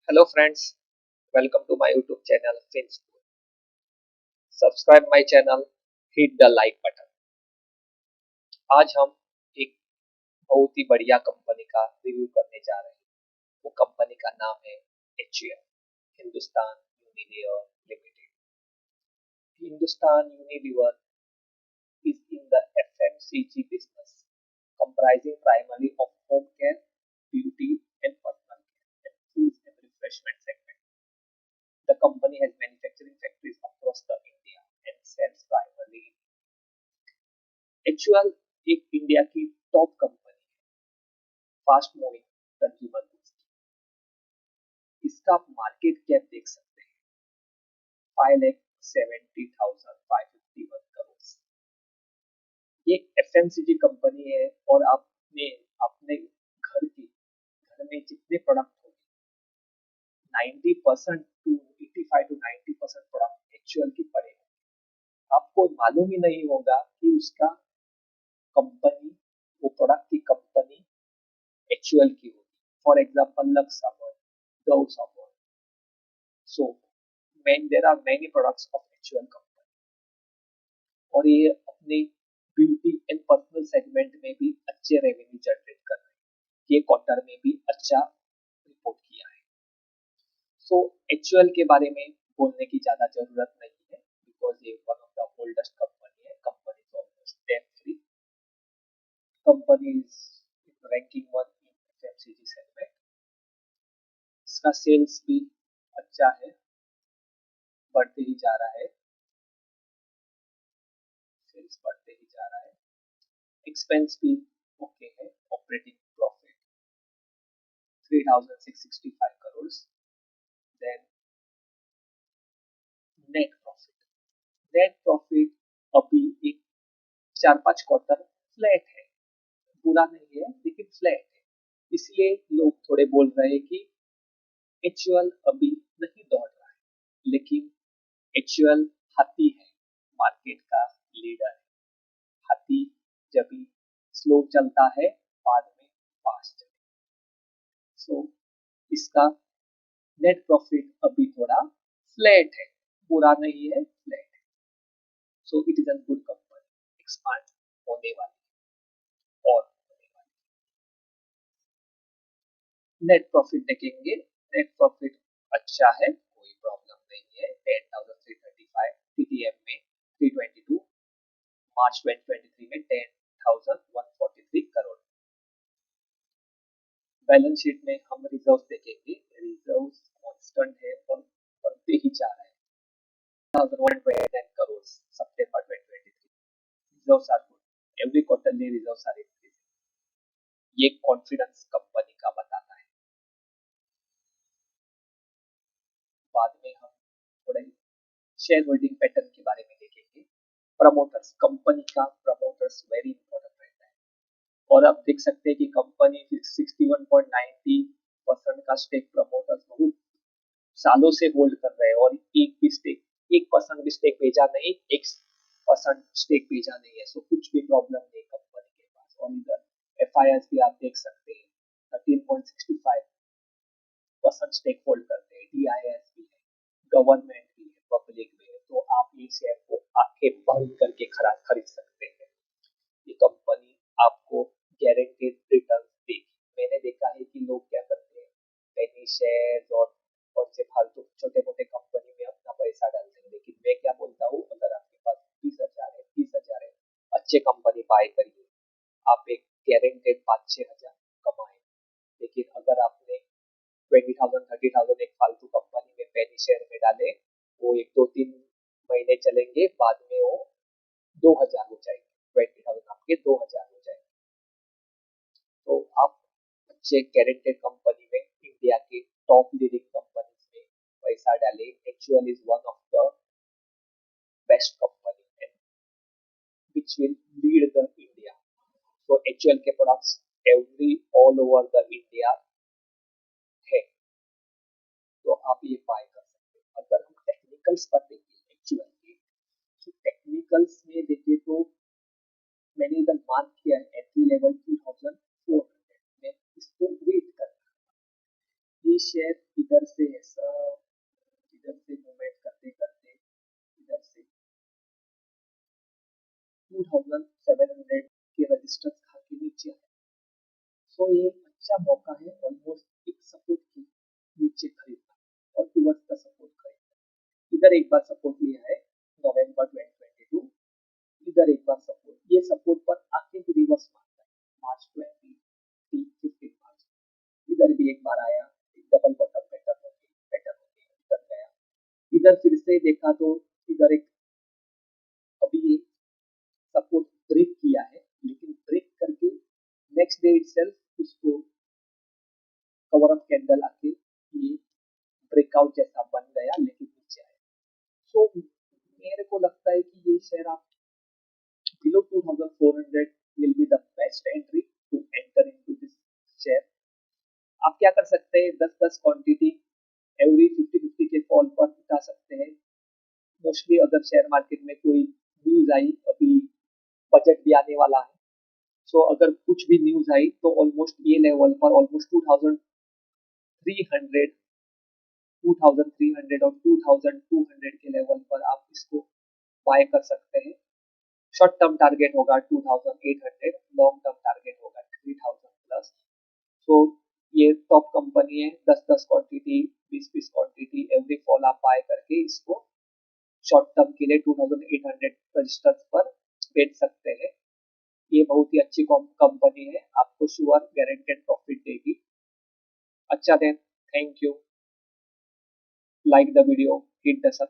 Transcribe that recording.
Hello friends, welcome to my YouTube channel Hindustan. Subscribe my channel, hit the like button. आज हम एक बहुत ही बढ़िया कंपनी का रिव्यू करने जा रहे हैं। वो कंपनी का नाम है HUL, Hindustan Unilever limited. Hindustan Unilever is in the FMCG business, comprising primarily of home care, beauty and personal care, and food and refreshment segment. The company has manufacturing factories across the India and sells primarily HUL एक India की top company है, fast moving consumer goods. इसका market cap देख सकते हैं 5,70,551 करोड़। ये FMCG company है और आपने अपने घर में जितने प्रोडक्ट होंगे 90% टू 85 to 90% प्रोडक्ट HUL की पड़ेगा। आपको मालूम ही नहीं होगा कि उसका कंपनी वो प्रोडक्ट की कंपनी HUL की होगी। फॉर एग्जांपल लक्स साबुन, डव साबुन, so there are many products of HUL company और ये अपने ब्यूटी एंड पर्सनल सेगमेंट में भी अच्छे रेवेन्यू जनरेट कर रहे हैं। ये क्वार्टर में भी अच्छा रिपोर्ट किया है। सो HUL के बारे में बोलने की ज्यादा जरूरत नहीं है बिकॉज ये one of the oldest company है। Company is almost debt free. Company is ranking 1 in FMCG segment. इसका सेल्स भी अच्छा है, बढ़ते ही जा रहा है, सेल्स बढ़ते ही जा रहा है। एक्सपेंस भी ओके है। Operating profit 3,665 crore. Then net profit अभी एक 4-5 क्वार्टर फ्लैट है, बुरा नहीं है लेकिन फ्लैट है। इसलिए लोग थोड़े बोल रहे हैं कि HUL अभी नहीं दौड़ रहा है, लेकिन HUL हाथी है, मार्केट का लीडर है। हाथी जब भी स्लो चलता है बाद में फास्ट चलता है। सो इसका नेट प्रॉफिट अभी थोड़ा फ्लैट है, बुरा नहीं है, फ्लैट है। So it is a good company, expand होने वाली और होने वाली। नेट प्रॉफिट देखेंगे, नेट प्रॉफिट अच्छा है, कोई प्रॉब्लम नहीं है। 10,335 TTM में 322, मार्च 2023 में 10,143 करोड़। बैलेंस शीट में हम रिजर्व देखेंगे, रिजर्व कांस्टेंट है और बढ़ते ही जा रहा है। 1,129 करोड़ सितंबर 2023। Reserves are good, every quarterly reserves are increasing. ये कॉन्फिडेंस कंपनी का बताता है। बाद में हम थोड़े शेयर होल्डिंग पैटर्न के बारे में देखेंगे। प्रमोटर्स, कंपनी का प्रमोटर्स वेरी इंपॉर्टेंट रहता है और आप देख सकते हैं कि कंपनी 61.90% का स्टेक प्रमोटर्स बहुत सालों से होल्ड कर रहे हैं और एक परसेंट भी स्टेक भेजा नहीं, 1% स्टेक भेजा नहीं है। सो कुछ भी प्रॉब्लम नहीं कंपनी के पास। और इधर FIS भी आप देख सकते हैं 13.65% स्टेक होल्ड करते हैं। DIS भी है, गवर्नमेंट भी है, पब्लिक भी है। तो आप ये शेयर को आंखें बंद करके खरीद सकते हैं। ये कंपनी आपको गारंटेड रिटर्न देगी। मैंने देखा है कि लोग क्या करते हैं, पेनी शेयर और से फालतू छोटे मोटे कंपनी में अपना पैसा डालते हैं। लेकिन मैं क्या बोलता हूँ, अगर आपके पास 20,000 है, 30,000 है, अच्छे कंपनी बाय करिए। आप एक गारंटेड 5-6 हजार कमाए। लेकिन अगर आपने 20,000 30,000 एक फालतू कंपनी में पेनी शेयर में डाले, वो 1-2-3 महीने चलेंगे, बाद में वो 2,000 हो जाएंगे। 20,000 आपके 2,000 हो जाएंगे। तो आप अच्छे गारंटेड कंपनी में, इंडिया के टॉप लीडिंग कंपनीज में पैसा डाले। HUL is one of the best company and which will lead the India. So HUL के products all over the India है, तो आप ये बाय कर सकते हैं। अगर हम टेक्निकल्स पर देखें HUL के, तो टेक्निकल्स में देखें तो मैंने इधर मार्क किया है एंट्री लेवल 2,400 में, इसको वेट करना। ये शेयर इधर से ऐसा इधर से मूवमेंट करते करते इधर से 2700 के रजिस्टर खा के नीचे आया। सो ये अच्छा मौका है ऑलमोस्ट एक सपोर्ट की नीचे खरीदना और टूवर्ड्स द सपोर्ट खरीदना। इधर एक बार सपोर्ट लिया है नवंबर 2022, इधर एक बार सपोर्ट, ये सपोर्ट पर आके भी रिवर्स मारता है मार्च 15 मार्च। इधर भी एक बार आया, एक डबल बॉटम पैटर्न होगी इधर गया, इधर फिर से देखा तो इधर एक अभी सपोर्ट ब्रेक किया है, लेकिन ब्रेक करके नेक्स्ट डे इटसेल्फ उसको कवर अप कैंडल आके ये ब्रेकआउट जैसा बन गया, लेकिन नीचे आया। सो मेरे को लगता है कि ये शेयर आप below 2400 will be the best entry to enter into this share। आप क्या कर सकते हैं, 10-10 क्वांटिटी एवरी 50-50 के फॉल पर उठा सकते हैं। मोस्टली अगर शेयर मार्केट में कोई न्यूज आई, अभी बजट भी आने वाला है, सो अगर कुछ भी न्यूज आई तो ऑलमोस्ट ये लेवल पर ऑलमोस्ट 2300 2300 और 2200 के लेवल पर आप इसको बाय कर सकते हैं। शॉर्ट टर्म टारगेट होगा 2800, लॉन्ग टर्म टारगेट होगा 3000 प्लस। सो ये टॉप कंपनी है, 10-10 क्वांटिटी 20-20 क्वांटिटी एवरी फॉल आप बाय करके इसको शॉर्ट टर्म के लिए 2800 रजिस्टर पर बेच सकते हैं। ये बहुत ही अच्छी कंपनी है, आपको श्योर गारंटेड प्रॉफिट देगी। अच्छा then, thank you, like the video, hit the subscribe.